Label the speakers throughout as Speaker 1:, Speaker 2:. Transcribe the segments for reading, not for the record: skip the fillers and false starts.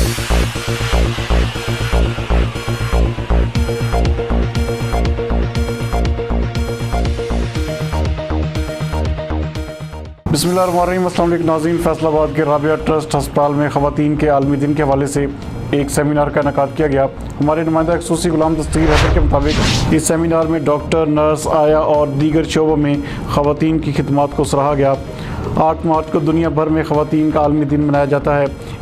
Speaker 1: बिस्मिल्लाहिर्रहमानिर्रहीम। अस्सलाम वालेकुम नाज़रीन, फैसलाबाद के राबिया ट्रस्ट हस्पताल में ख़वातीन के आलमी दिन के हवाले से एक सेमिनार का इनक़ाद किया गया। हमारे नुमाइंदा खसूसी गुलाम दस्तगीर हैदर के मुताबिक इस सेमिनार में डॉक्टर, नर्स, आया और दीगर शोबों में ख़वातीन की खिदमत को सराहा गया। 8 मार्च को दुनिया भर में ख़वातीन का आलमी दिन मनाया जाता है।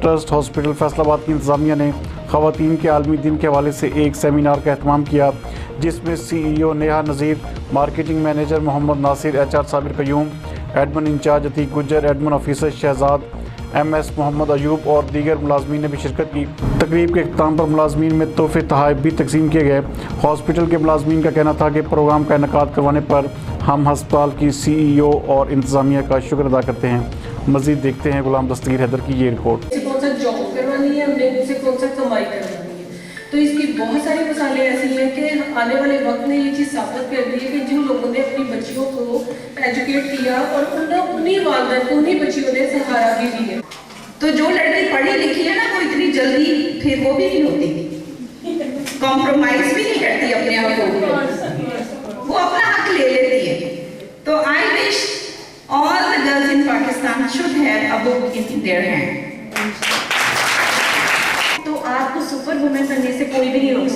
Speaker 1: ट्रस्ट हॉस्पिटल फैसलाबाद की इंतज़ामिया ने ख़वातीन के आलमी दिन के हवाले से एक सेमिनार का एहतमाम किया, जिसमें CEO Neha Nazir, marketing manager Mohammad Nasir, HR Sabir Qayyum, admin incharge Atiq Gujjar, admin officer Shahzad, MS Mohammad Ayub और दीगर मुलाजमीन ने भी शिरकत की। तकरीब के इख्तिताम पर मुलाजमीन में तोहफे तोहफ़े भी तकसीम किए गए। हॉस्पिटल के मुलाजमीन का कहना था कि प्रोग्राम का इनक़ाद करवाने पर हम हस्पताल की CEO और इंतज़ामिया का शुक्र अदा करते हैं। मज़ीद देखते हैं गुलाम दस्तगीर हैदर की ये रिपोर्ट।
Speaker 2: कौन सा जॉब करवानी है, हमने उनसे कौन सा कमाई करवानी है, तो इसकी बहुत सारी मिसालें ऐसी हैं कि आने वाले वक्त में ये चीज़ साबित कर रही है कि जिन लोगों ने अपनी बच्चियों को एजुकेट किया और उन्हीं वालिदैन को उन्हीं बच्चियों ने सहारा भी दिया।
Speaker 3: तो जो लड़की पढ़ी लिखी है ना, वो इतनी जल्दी फिर वो भी नहीं होती, कॉम्प्रोमाइज भी नहीं करती अपने हकों में, वो अपना हक ले लेती है। तो I wish all the girls in Pakistan should have a book in their hand. तो आपको सुपर वुमेन बनने से कोई भी नहीं रोक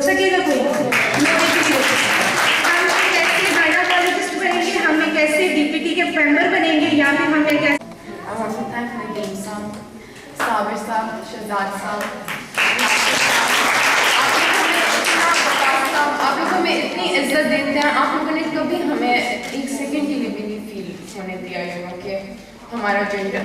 Speaker 3: सकेगा कोई? हम कैसे गायनोकोलॉजिस्ट बनेंगे, हमें कैसे DPT के मेंबर बनेंगे, या फिर हमें कैसे
Speaker 4: साबिर साहब, शहजाद साहब, आप लोग हमें इतनी इज्जत देते हैं। आप लोगों ने कभी हमें एक सेकंड के लिए भी नहीं फील होने दिया कि हमारा जेंडर